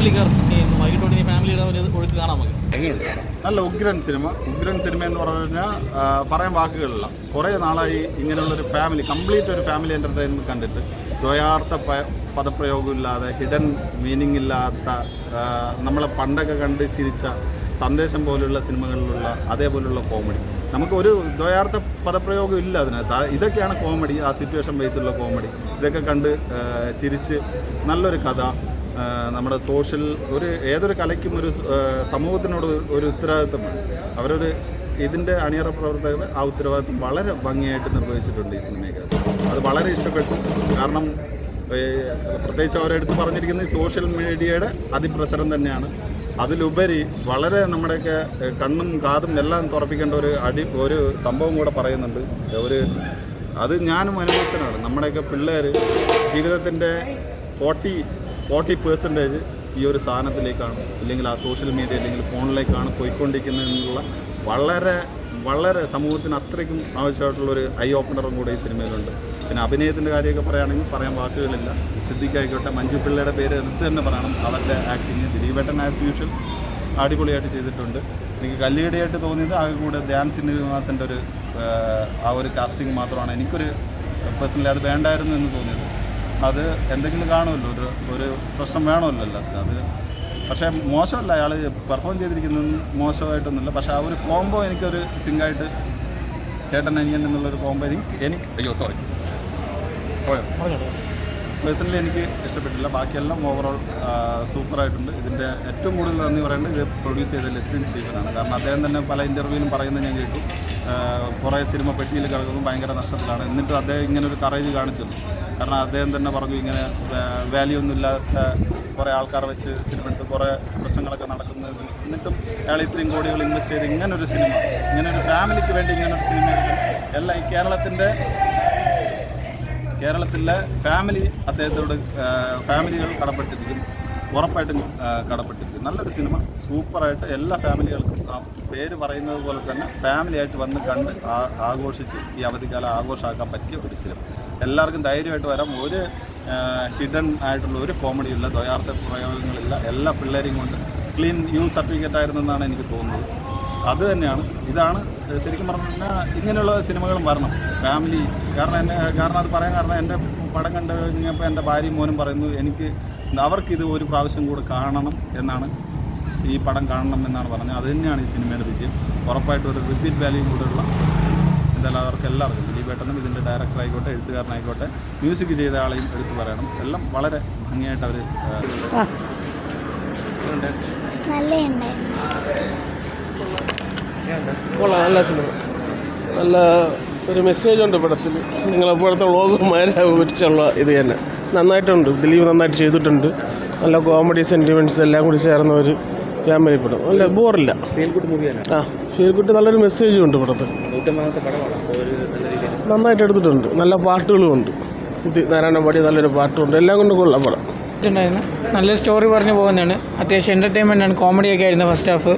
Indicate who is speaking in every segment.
Speaker 1: ഫാമിലിക്കാർ വൈകിട്ടോടെ ഈ ഫാമിലിയുടെ ഒഴുക്ക് കാണാൻ നമുക്ക്
Speaker 2: നല്ല ഉഗ്രൻ സിനിമ എന്ന് പറഞ്ഞു കഴിഞ്ഞാൽ പറയാൻ വാക്കുകളില്ല. കുറേ നാളായി ഇങ്ങനെയുള്ളൊരു ഫാമിലി കംപ്ലീറ്റ് ഒരു ഫാമിലി എൻ്റർടൈൻമെൻറ്റ് കണ്ടിട്ട് ദ്വയാർത്ഥ പദപ്രയോഗമില്ലാതെ ഹിഡൻ മീനിങ് ഇല്ലാത്ത നമ്മളെ പണ്ടൊക്കെ കണ്ട് ചിരിച്ച സന്ദേശം പോലുള്ള സിനിമകളിലുള്ള അതേപോലുള്ള കോമഡി. നമുക്ക് ഒരു ദ്വയാർത്ഥ പദപ്രയോഗം ഇല്ല അതിനകത്ത്. ഇതൊക്കെയാണ് കോമഡി, ആ സിറ്റുവേഷൻ ബേസിലുള്ള കോമഡി. ഇതൊക്കെ കണ്ട് ചിരിച്ച് നല്ലൊരു കഥ. നമ്മുടെ സോഷ്യൽ ഏതൊരു കലയ്ക്കും ഒരു സമൂഹത്തിനോട് ഒരു ഉത്തരവാദിത്വമാണ്. അവരൊരു ഇതിൻ്റെ അണിയറ പ്രവർത്തകർ ആ ഉത്തരവാദിത്വം വളരെ ഭംഗിയായിട്ട് നിർവഹിച്ചിട്ടുണ്ട് ഈ സിനിമയ്ക്ക്. അത് വളരെ ഇഷ്ടപ്പെട്ടു. കാരണം പ്രത്യേകിച്ച് അവരെടുത്ത് പറഞ്ഞിരിക്കുന്ന ഈ സോഷ്യൽ മീഡിയയുടെ അതിപ്രസരം തന്നെയാണ്. അതിലുപരി വളരെ നമ്മുടെയൊക്കെ കണ്ണും കാതും എല്ലാം തുറപ്പിക്കേണ്ട ഒരു സംഭവം കൂടെ പറയുന്നുണ്ട്. അത് ഞാനും അനുഭവസ്ഥനാണ്. നമ്മുടെയൊക്കെ പിള്ളേർ ജീവിതത്തിൻ്റെ 40% ഈ ഒരു സാധനത്തിലേക്കാണ്, ഇല്ലെങ്കിൽ ആ സോഷ്യൽ മീഡിയ അല്ലെങ്കിൽ ഫോണിലേക്കാണ് പോയിക്കൊണ്ടിരിക്കുന്നതെന്നുള്ള വളരെ സമൂഹത്തിന് അത്രയ്ക്കും ആവശ്യമായിട്ടുള്ളൊരു ഐ ഓപ്പണറും കൂടെ ഈ സിനിമയിലുണ്ട്. പിന്നെ അഭിനയത്തിൻ്റെ കാര്യമൊക്കെ പറയുകയാണെങ്കിൽ പറയാൻ വാക്കുകളില്ല. സിദ്ദിഖായിക്കോട്ടെ, മഞ്ജു പിള്ളയുടെ പേര് എടുത്ത് തന്നെ പറയണം. അവരുടെ ആക്ടിങ് ദിലീപേട്ടൻ ആസ് യൂഷ്വൽ അടിപൊളിയായിട്ട് ചെയ്തിട്ടുണ്ട്. എനിക്ക് കല്ലികടിയായിട്ട് തോന്നിയത് ആകെ കൂടെ ധ്യാൻ ശ്രീനിവാസൻ്റെ ആ ഒരു കാസ്റ്റിംഗ് മാത്രമാണ് എനിക്കൊരു പേഴ്സണലി അത് വേണ്ടായിരുന്നു എന്ന് തോന്നിയത്. അത് എന്തെങ്കിലും കാണുമല്ലോ, ഒരു പ്രശ്നം വേണമല്ലോ അത്. പക്ഷേ മോശമല്ല, അയാൾ പെർഫോം ചെയ്തിരിക്കുന്നത് മോശമായിട്ടൊന്നുമില്ല. പക്ഷേ ആ ഒരു കോംബോ എനിക്കൊരു സിങ്കായിട്ട് ചേട്ടൻ അനിയൻ എന്നുള്ളൊരു കോംബോ പേഴ്സണലി എനിക്ക് ഇഷ്ടപ്പെട്ടില്ല. ബാക്കിയെല്ലാം ഓവറോൾ സൂപ്പറായിട്ടുണ്ട്. ഇതിൻ്റെ ഏറ്റവും കൂടുതൽ നന്ദി പറയേണ്ടത് ഇത് പ്രൊഡ്യൂസ് ചെയ്ത ലെസ്ലിൻ സ്റ്റീഫനാണ്. കാരണം അദ്ദേഹം തന്നെ പല ഇൻ്റർവ്യൂവിലും പറയുന്നത് ഞാൻ കേട്ടു. കുറേ സിനിമ പെട്ടിയിൽ കിടക്കുന്നു, ഭയങ്കര നഷ്ടത്തിലാണ്. എന്നിട്ടും അദ്ദേഹം ഇങ്ങനൊരു കറേജ് കാണിച്ചത്. കാരണം അദ്ദേഹം തന്നെ പറഞ്ഞു ഇങ്ങനെ വാല്യൂ ഒന്നുമില്ലാത്ത കുറേ ആൾക്കാരെ വെച്ച് സിനിമ എടുത്ത് കുറേ പ്രശ്നങ്ങളൊക്കെ നടക്കുന്നത്, എന്നിട്ടും അയാൾ ഇത്രയും കോടികൾ ഇൻവെസ്റ്റ് ചെയ്ത് ഇങ്ങനൊരു സിനിമ, ഇങ്ങനൊരു ഫാമിലിക്ക് വേണ്ടി ഇങ്ങനൊരു സിനിമ എല്ലാം ഈ കേരളത്തിലെ ഫാമിലി അദ്ദേഹത്തോട് ഫാമിലികൾ കടപ്പെട്ടിരിക്കും, ഉറപ്പായിട്ടും കടപ്പെട്ടിരിക്കും. നല്ലൊരു സിനിമ, സൂപ്പറായിട്ട് എല്ലാ ഫാമിലികൾക്കും ആ പേര് പറയുന്നത് പോലെ തന്നെ ഫാമിലിയായിട്ട് വന്ന് കണ്ട് ആഘോഷിച്ച് ഈ അവധിക്കാലം ആഘോഷമാക്കാൻ പറ്റിയ ഒരു സിനിമ. എല്ലാവർക്കും ധൈര്യമായിട്ട് വരാം. ഒരു ഹിഡൻ ആയിട്ടുള്ള ഒരു കോമഡിയില്ല, ദ്വയാർത്ഥ പ്രയോഗങ്ങളില്ല. എല്ലാ പിള്ളേരെയും കൊണ്ട് ക്ലീൻ യു സർട്ടിഫിക്കറ്റ് ആയിരുന്നെന്നാണ് എനിക്ക് തോന്നുന്നത്. അത് തന്നെയാണ്. ഇതാണ് ശരിക്കും പറഞ്ഞു കഴിഞ്ഞാൽ ഇങ്ങനെയുള്ള സിനിമകളും വരണം ഫാമിലി. കാരണം അത് പറയാൻ കാരണം എൻ്റെ പടം കണ്ടു കഴിഞ്ഞപ്പോൾ എൻ്റെ ഭാര്യയും മോനും പറയുന്നു അവർക്കിത് ഒരു പ്രാവശ്യം കൂടെ കാണണം എന്നാണ്, ഈ പടം കാണണം എന്നാണ് പറഞ്ഞത്. അത് തന്നെയാണ് ഈ സിനിമയുടെ വിജയം. ഉറപ്പായിട്ടും ഒരു റിപ്പീറ്റ് വാല്യൂ കൂടെയുള്ള എന്തായാലും അവർക്ക് എല്ലാവർക്കും ദിലീപേട്ടനും ഇതിൻ്റെ ഡയറക്ടറായിക്കോട്ടെ, എഴുത്തുകാരനായിക്കോട്ടെ, മ്യൂസിക് ചെയ്ത ആളെയും എടുത്തു പറയണം. എല്ലാം വളരെ ഭംഗിയായിട്ട് അവർ
Speaker 3: നല്ല സിനിമ, നല്ല ഒരു മെസ്സേജ് ഉണ്ട് പടത്തിൽ. നിങ്ങളെപ്പോഴത്തെ വ്ളോഗുമാരെ കുറിച്ചുള്ള ഇത് തന്നെ നന്നായിട്ടുണ്ട്. ദിലീപ് നന്നായിട്ട് ചെയ്തിട്ടുണ്ട്. നല്ല കോമഡി സെൻറ്റിമെൻറ്റ്സ് എല്ലാം കൂടി ചേർന്ന ഒരു ഫാമിലി പടം. നല്ല ബോറില്ല. ഫീൽഗുഡ് നല്ലൊരു മെസ്സേജും ഉണ്ട് പടത്തിൽ. നന്നായിട്ട് എടുത്തിട്ടുണ്ട്. നല്ല പാട്ടുകളും ഉണ്ട്. നാരായണപാടി നല്ലൊരു പാട്ടുമുണ്ട്. എല്ലാം കൊണ്ടും കൊള്ളാം പടം.
Speaker 4: നല്ല സ്റ്റോറി പറഞ്ഞു പോകുന്നതാണ്. അത്യാവശ്യം എൻ്റർടൈൻമെൻ്റ് ആണ്. കോമഡിയൊക്കെ ആയിരുന്നു ഫസ്റ്റ് ഹാഫ്.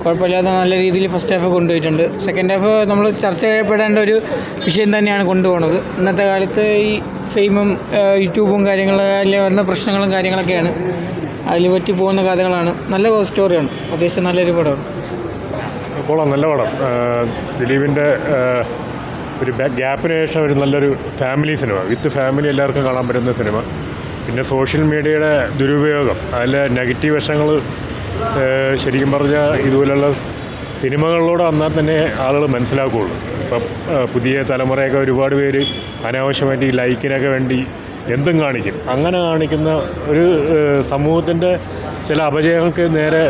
Speaker 4: കുഴപ്പമില്ലാതെ നല്ല രീതിയിൽ ഫസ്റ്റ് ഹാഫ് കൊണ്ടുപോയിട്ടുണ്ട്. സെക്കൻഡ് ഹാഫ് നമ്മൾ ചർച്ച ചെയ്യപ്പെടേണ്ട ഒരു വിഷയം തന്നെയാണ് കൊണ്ടുപോകുന്നത്. ഇന്നത്തെ കാലത്ത് ഈ ഫെയിമും യൂട്യൂബും കാര്യങ്ങളും വരുന്ന പ്രശ്നങ്ങളും കാര്യങ്ങളൊക്കെയാണ്. അതിൽ പറ്റി പോകുന്ന കഥകളാണ്. നല്ല സ്റ്റോറിയാണ്. അത്യാവശ്യം നല്ലൊരു പടമാണ്.
Speaker 5: കൊള്ളാം, നല്ല പടം. ദിലീപിൻ്റെ ഒരു ഗ്യാപ്പിന് ശേഷം ഒരു നല്ലൊരു ഫാമിലി സിനിമ, വിത്ത് ഫാമിലി എല്ലാവർക്കും കാണാൻ പറ്റുന്ന സിനിമ. പിന്നെ സോഷ്യൽ മീഡിയയുടെ ദുരുപയോഗം, അതിലെ നെഗറ്റീവ് വശങ്ങൾ ശരിക്കും പറഞ്ഞാൽ ഇതുപോലുള്ള സിനിമകളിലൂടെ വന്നാൽ തന്നെ ആളുകൾ മനസ്സിലാക്കുകയുള്ളൂ. ഇപ്പം പുതിയ തലമുറയൊക്കെ ഒരുപാട് പേര് അനാവശ്യമായിട്ട് ഈ ലൈക്കിനൊക്കെ വേണ്ടി എന്തും കാണിക്കും. അങ്ങനെ കാണിക്കുന്ന ഒരു സമൂഹത്തിൻ്റെ ചില അപജയങ്ങൾക്ക് നേരെ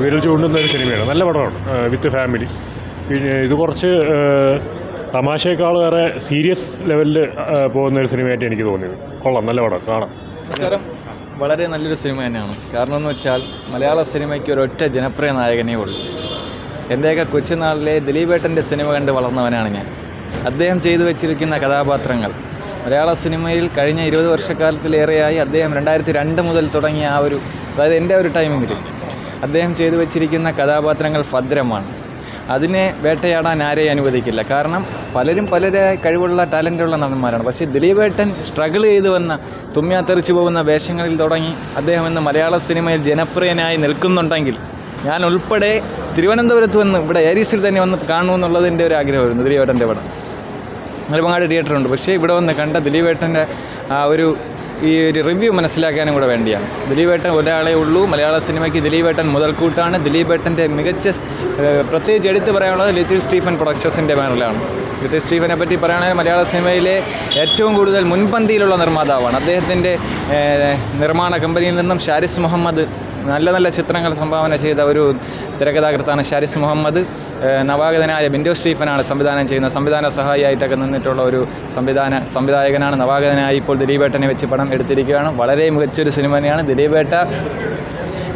Speaker 5: വിരൽ ചൂണ്ടുന്ന ഒരു സിനിമയാണ്. നല്ല പടമാണ് വിത്ത് ഫാമിലി. പിന്നെ ഇത് കുറച്ച് തമാശയേക്കാളേറെ സീരിയസ് ലെവലിൽ പോകുന്ന ഒരു സിനിമയായിട്ട് എനിക്ക് തോന്നിയത്. കൊള്ളാം, നല്ല പടം, കാണാം.
Speaker 6: നമസ്കാരം. വളരെ നല്ലൊരു സിനിമ തന്നെയാണ്. കാരണം എന്ന് വെച്ചാൽ മലയാള സിനിമയ്ക്ക് ഒരൊറ്റ ജനപ്രിയ നായകനേ ഉള്ളൂ. എൻ്റെയൊക്കെ കൊച്ചുനാളിലെ ദിലീപേട്ടൻ്റെ സിനിമ കണ്ട് വളർന്നവനാണ് ഞാൻ. അദ്ദേഹം ചെയ്തു വെച്ചിരിക്കുന്ന കഥാപാത്രങ്ങൾ മലയാള സിനിമയിൽ കഴിഞ്ഞ 20 വർഷക്കാലത്തിലേറെയായി അദ്ദേഹം 2002 മുതൽ തുടങ്ങിയ അതായത് എൻ്റെ ഒരു ടൈമിങ്ങിൽ അദ്ദേഹം ചെയ്തു വെച്ചിരിക്കുന്ന കഥാപാത്രങ്ങൾ ഭദ്രമാണ്. അതിനെ വേട്ടയാടാൻ ആരെയും അനുവദിക്കില്ല. കാരണം പലരും കഴിവുള്ള ടാലൻ്റുള്ള നടന്മാരാണ്. പക്ഷേ ദിലീപേട്ടൻ സ്ട്രഗിൾ ചെയ്ത് വന്ന തുമ്മിയാത്തെറിച്ച് പോകുന്ന വേഷങ്ങളിൽ തുടങ്ങി അദ്ദേഹം ഇന്ന് മലയാള സിനിമയിൽ ജനപ്രിയനായി നിൽക്കുന്നുണ്ടെങ്കിൽ ഞാൻ ഉൾപ്പെടെ തിരുവനന്തപുരത്ത് വന്ന് ഇവിടെ ഏരീസിൽ തന്നെ വന്ന് കാണണമെന്നുള്ളത് എൻ്റെ ഒരു ആഗ്രഹമായിരുന്നു. ദിലീപേട്ടൻ്റെ പടം നെടുമങ്ങാട് തിയേറ്ററുണ്ട്, പക്ഷേ ഇവിടെ വന്ന് കണ്ട ദിലീപേട്ടൻ്റെ ഒരു റിവ്യൂ മനസ്സിലാക്കാനും കൂടെ വേണ്ടിയാണ്. ദിലീപേട്ടൻ ഒരാളെ ഉള്ളൂ മലയാള സിനിമയ്ക്ക്. ദിലീപേട്ടൻ മുതൽക്കൂട്ടാണ്. ദിലീപേട്ടൻ്റെ മികച്ച പ്രത്യേകിച്ച് എടുത്ത് പറയാനുള്ളത് ലിറ്റിൽ സ്റ്റീഫൻ പ്രൊഡക്ഷൻസിൻ്റെ ബാനറിലാണ്. ലിറ്റിൽ സ്റ്റീഫനെ പറ്റി പറയുകയാണെങ്കിൽ മലയാള സിനിമയിലെ ഏറ്റവും കൂടുതൽ മുൻപന്തിയിലുള്ള നിർമ്മാതാവാണ്. അദ്ദേഹത്തിൻ്റെ നിർമ്മാണ കമ്പനിയിൽ നിന്നും ഷാരിസ് മുഹമ്മദ് നല്ല ചിത്രങ്ങൾ സംഭാവന ചെയ്ത ഒരു തിരക്കഥാകൃത്താണ് ഷാരിസ് മുഹമ്മദ്. നവാഗതനായ ബിൻഡോ സ്റ്റീഫനാണ് സംവിധാനം ചെയ്യുന്ന സംവിധാന സഹായിയായിട്ടൊക്കെ നിന്നിട്ടുള്ള ഒരു സംവിധായകനാണ്. നവാഗതനായി ഇപ്പോൾ ദിലീപേട്ടനെ വെച്ച് പടം എടുത്തിരിക്കുകയാണ്. വളരെ മികച്ചൊരു സിനിമ തന്നെയാണ്.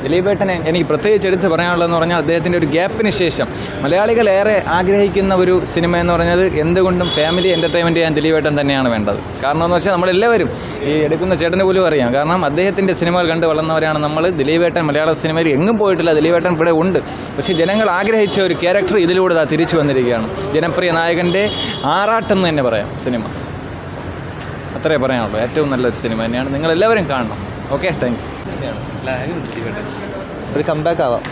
Speaker 6: ദിലീപേട്ടനെ എനിക്ക് പ്രത്യേകിച്ച് എടുത്ത് പറയാനുള്ളതെന്ന് പറഞ്ഞാൽ അദ്ദേഹത്തിൻ്റെ ഒരു ഗ്യാപ്പിന് ശേഷം മലയാളികൾ ഏറെ ആഗ്രഹിക്കുന്ന ഒരു സിനിമ എന്ന് പറഞ്ഞത് എന്തുകൊണ്ടും ഫാമിലി എൻ്റർടൈൻമെൻറ്റ് ചെയ്യാൻ ദിലീപേട്ടൻ തന്നെയാണ് വേണ്ടത്. കാരണം എന്ന് വെച്ചാൽ നമ്മളെല്ലാവരും ഈ എടുക്കുന്ന ചേട്ടന് പോലും അറിയാം. കാരണം അദ്ദേഹത്തിൻ്റെ സിനിമകൾ കണ്ട് വളർന്നവരാണ് നമ്മൾ. ദിലീപേട്ടൻ മലയാള സിനിമയിൽ എങ്ങും പോയിട്ടില്ല, ദിലീപേട്ടൻ ഇവിടെ ഉണ്ട്. പക്ഷേ ജനങ്ങൾ ആഗ്രഹിച്ച ഒരു ക്യാരക്ടർ ഇതിലൂടെ തിരിച്ചു വന്നിരിക്കുകയാണ്. ജനപ്രിയ നായകൻ്റെ ആറാട്ടെന്ന് തന്നെ പറയാം സിനിമ. അത്രേ പറയാനുള്ളൂ. ഏറ്റവും നല്ലൊരു സിനിമ തന്നെയാണ്. നിങ്ങളെല്ലാവരും കാണണം. Okay, thank you.
Speaker 7: ഒരു കംബാക്ക് ആവാം.